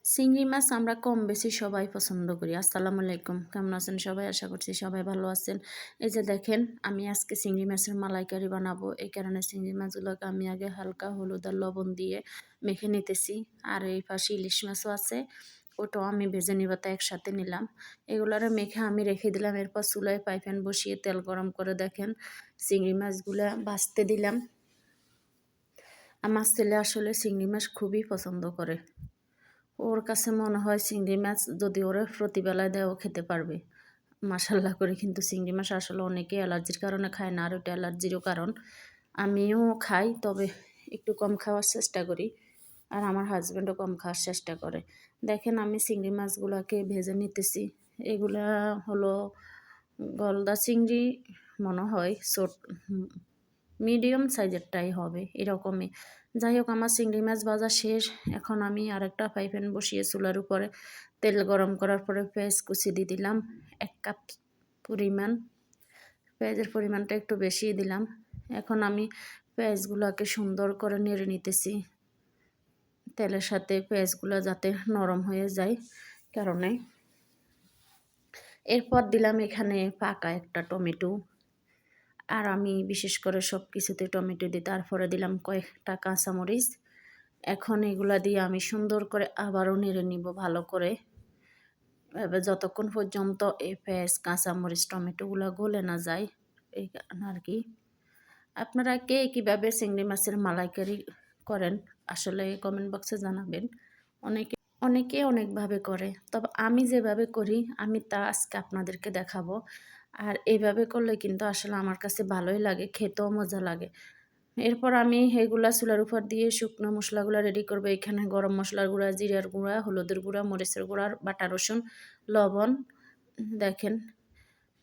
চিংড়ি মাছ আমরা কম বেশি সবাই পছন্দ করি। আসসালামু আলাইকুম। কেমন আছেন সবাই? আশা করছি সবাই ভালো আছেন। এই যে দেখেন আমি আজকে চিংড়ি মাছের মালাইকারি বানাবো। এই কারণে চিংড়ি মাছগুলোকে আমি আগে হালকা হলুদ আর লবণ দিয়ে মেখে নিতেছি। আর এই পাশে ইলিশ মাছও আছে। ওটাও আমি ভেজে নিব, তা একসাথে নিলাম। এগুলারে মেখে আমি রেখে দিলাম। এরপর চুলায় ফ্রাই প্যান বসিয়ে তেল গরম করে দেখেন চিংড়ি মাছগুলা ভাজতে দিলাম। আমার ছেলে আসলে চিংড়ি মাছ খুবই পছন্দ করে। ওর কাছে মনে হয় চিংড়ি মাছ যদি ওরে প্রতিবেলায় দেয় ও খেতে পারবে। মাশাআল্লাহ করে, কিন্তু চিংড়ি মাছ আসলে অনেকে অ্যালার্জির কারণে খায় না, আর ওটা অ্যালার্জিরও কারণ। আমিও খাই, তবে একটু কম খাওয়ার চেষ্টা করি। আর আমার হাজব্যান্ডও কম খাওয়ার চেষ্টা করে। দেখেন আমি চিংড়ি মাছগুলোকে ভেজে নিতেছি। এগুলা হলো গলদা চিংড়ি, মনে হয় মিডিয়াম সাইজেরটাই হবে এরকমই। যাই হোক, আমার চিংড়ি মাছ ভাজা শেষ। এখন আমি আরেকটা ফ্রাই প্যান বসিয়ে চুলার উপরে তেল গরম করার পরে পেঁয়াজ কুচি দিয়ে দিলাম 1 কাপ পরিমাণ। পেঁয়াজের পরিমাণটা একটু বেশি দিলাম। এখন আমি পেঁয়াজগুলোকে সুন্দর করে নেড়ে নিতেছি তেলের সাথে, পেঁয়াজগুলো যাতে নরম হয়ে যায় কারণে। এরপর দিলাম এখানে পাকা একটা টমেটো। আর আমি বিশেষ করে সব কিছুতে টমেটো দিই। তারপরে দিলাম কয়েকটা কাঁচামরিচ। এখন এগুলা দিয়ে আমি সুন্দর করে আবারও নেড়ে নিব ভালো করে, এবার যতক্ষণ পর্যন্ত এই পেঁয়াজ কাঁচামরিচ টমেটোগুলো গলে না যায়, এই আর কি। আপনারা কে কীভাবে চিংড়ি মাছের মালাইকারি করেন আসলে কমেন্ট বক্সে জানাবেন। অনেকে অনেকে অনেকভাবে করে, তবে আমি যেভাবে করি আমি তা আজকে আপনাদেরকে দেখাবো। আর এইভাবে করলে কিন্তু আসলে আমার কাছে ভালোই লাগে, খেতেও মজা লাগে। এরপর আমি এগুলা চুলার উপর দিয়ে শুকনো মশলাগুলো রেডি করবো। এখানে গরম মশলার গুঁড়া, জিরার গুঁড়া, হলুদের গুঁড়া, মরিচের গুঁড়া, বাটা রসুন, লবণ দেখেন।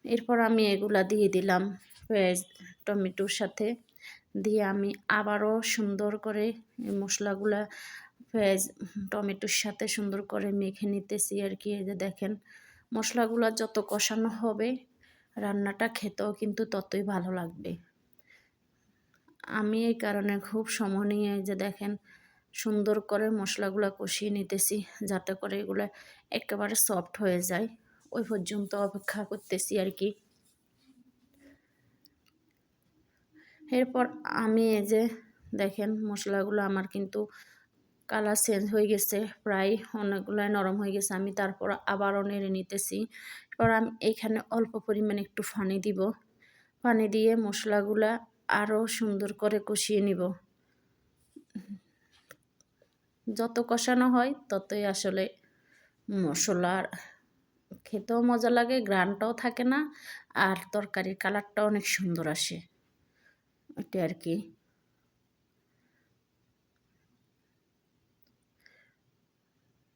এরপর আমি এগুলা দিয়ে দিলাম পেঁয়াজ টমেটোর সাথে, দিয়ে আমি আবারও সুন্দর করে এই মশলাগুলা পেঁয়াজ টমেটোর সাথে সুন্দর করে মেখে নিতেছি আর কি। এই যে দেখেন মশলাগুলো যত কষানো হবে রান্নাটা খেতেও কিন্তু ততই ভালো লাগবে। আমি এই কারণে খুব সময় নিয়ে এই যে দেখেন সুন্দর করে মশলাগুলো কষিয়ে নিতেছি, যাতে করে এগুলো একেবারে সফট হয়ে যায়। ওই পর্যন্ত অপেক্ষা করতেছি আর কি। এরপর আমি এই যে দেখেন মশলাগুলো আমার কিন্তু কালার চেঞ্জ হয়ে গেছে, প্রায় অনেকগুলাই নরম হয়ে গেছে। আমি তারপর আবারও নেড়ে নিতেছি। এরপর আমি এখানে অল্প পরিমাণে একটু পানি দিব। পানি দিয়ে মশলাগুলা আরও সুন্দর করে কষিয়ে নিব। যত কষানো হয় ততই আসলে মশলার খেতেও মজা লাগে, ঘ্রাণটাও থাকে না, আর তরকারির কালারটাও অনেক সুন্দর আসে, ওইটা আর কি।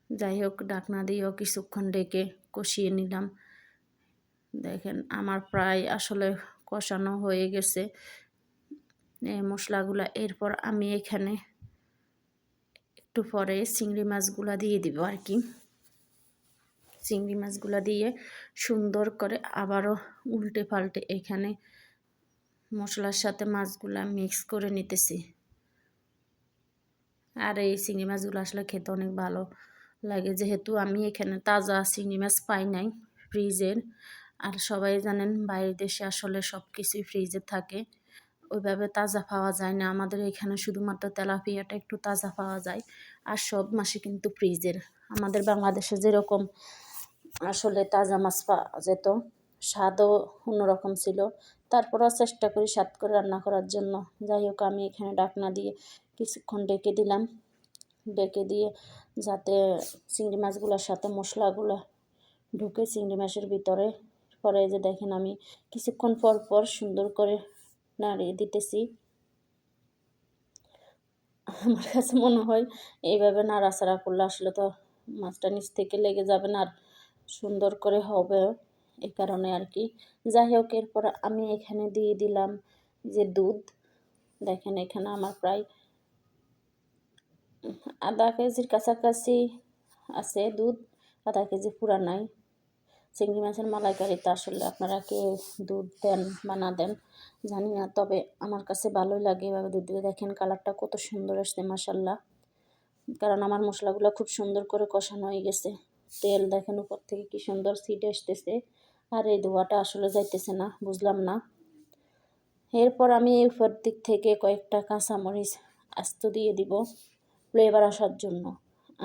যাই হোক, ঢাকনা দিয়েও কিছুক্ষণ ডেকে কষিয়ে নিলাম। দেখেন আমার প্রায় আসলে কষানো হয়ে গেছে এই মশলাগুলা। এরপর আমি এখানে একটু পরে চিংড়ি মাছগুলা দিয়ে দিব আর কি। চিংড়ি মাছগুলা দিয়ে সুন্দর করে আবারও উল্টে পাল্টে এখানে মশলার সাথে মাছগুলা মিক্স করে নিতেছি। আর এই চিংড়ি মাছগুলো আসলে খেতে অনেক ভালো লাগে, যেহেতু আমি এখানে তাজা চিংড়ি মাছ পাই নাই ফ্রিজের। আর সবাই জানেন বাইরের দেশে আসলে সব কিছুই ফ্রিজে থাকে, ওইভাবে তাজা পাওয়া যায় না। আমাদের এখানে শুধুমাত্র তেলাপিয়াটা একটু তাজা পাওয়া যায়, আর সব মাছই কিন্তু ফ্রিজের। আমাদের বাংলাদেশে যেরকম আসলে তাজা মাছ পাওয়া যেত, স্বাদও অন্যরকম ছিল। তারপরও চেষ্টা করি স্বাদ করে রান্না করার জন্য। যাই হোক, আমি এখানে ঢাকনা দিয়ে কিছুক্ষণ ডেকে দিলাম, ডেকে দিয়ে যাতে চিংড়ি মাছগুলোর সাথে মশলাগুলো ঢুকে চিংড়ি মাছের ভিতরে। পরে যে দেখেন আমি কিছুক্ষণ পর পর সুন্দর করে নাড়িয়ে দিতেছি। আমার কাছে মনে হয় এইভাবে নাড়াচাড়া করলে আসলে তো মাছটা নিচ থেকে লেগে যাবে না, আর সুন্দর করে হবে, এই কারণে আর কি। যাই হোক, এরপর আমি এখানে দিয়ে দিলাম যে দুধ। দেখেন এখানে আমার প্রায় আধা কেজির কাছাকাছি আছে দুধ, আধা কেজি পুরা নাই। চিংড়ি মাছের মালাইকারিতে আসলে আপনারা কে দুধ দেন বা না দেন জানি না, তবে আমার কাছে ভালোই লাগে এভাবে দুধ দিয়ে। দেখেন কালারটা কত সুন্দর আসছে মাশাআল্লাহ। কারণ আমার মশলাগুলো খুব সুন্দর করে কষানো হয়ে গেছে। তেল দেখেন উপর থেকে কি সুন্দর ছিটে আসতেছে, আর এই ধোঁয়াটা আসলে যাইতেছে না, বুঝলাম না। এরপর আমি উপর দিক থেকে কয়েকটা কাঁচামরিচ আস্ত দিয়ে দিব ফ্লেভার আসার জন্য।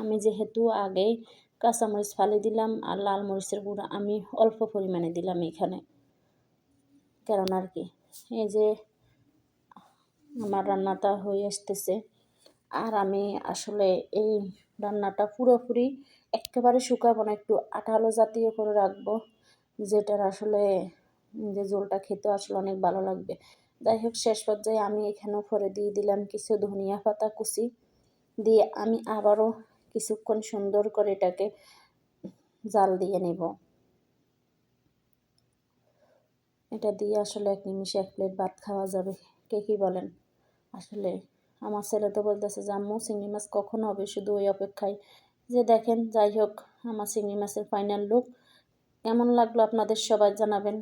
আমি যেহেতু আগেই কাঁচামরিচ ফালি দিলাম আর লাল মরিচের গুঁড়া আমি অল্প পরিমাণে দিলাম এখানে, কারণ আর কি এই যে আমার রান্নাটা হয়ে আসতেছে। আর আমি আসলে এই রান্নাটা পুরোপুরি একেবারে শুকাবো না, একটু আঠালো জাতীয় করে রাখবো, যেটার আসলে যে ঝোলটা খেতে আসলে অনেক ভালো লাগবে। যাই হোক, শেষ পর্যায়ে আমি এখানে উপরে দিয়ে দিলাম কিছু ধনিয়া পাতা কুচি, দিয়ে আমি আবারও কিছুক্ষণ সুন্দর করে এটাকে জাল দিয়ে নেব। এটা দিয়ে আসলে এক নিমিষে 1 প্লেট ভাত খাওয়া যাবে। কে কী বলেন? আসলে আমার ছেলে তো বলতেছে যে আম্মু চিংড়ি মাছ কখন হবে, শুধু ওই অপেক্ষায়। যে দেখেন, যাই হোক, আমার চিংড়ি মাছের ফাইনাল লুক কেমন লাগলো আপনাদের সবাই জানাবেন।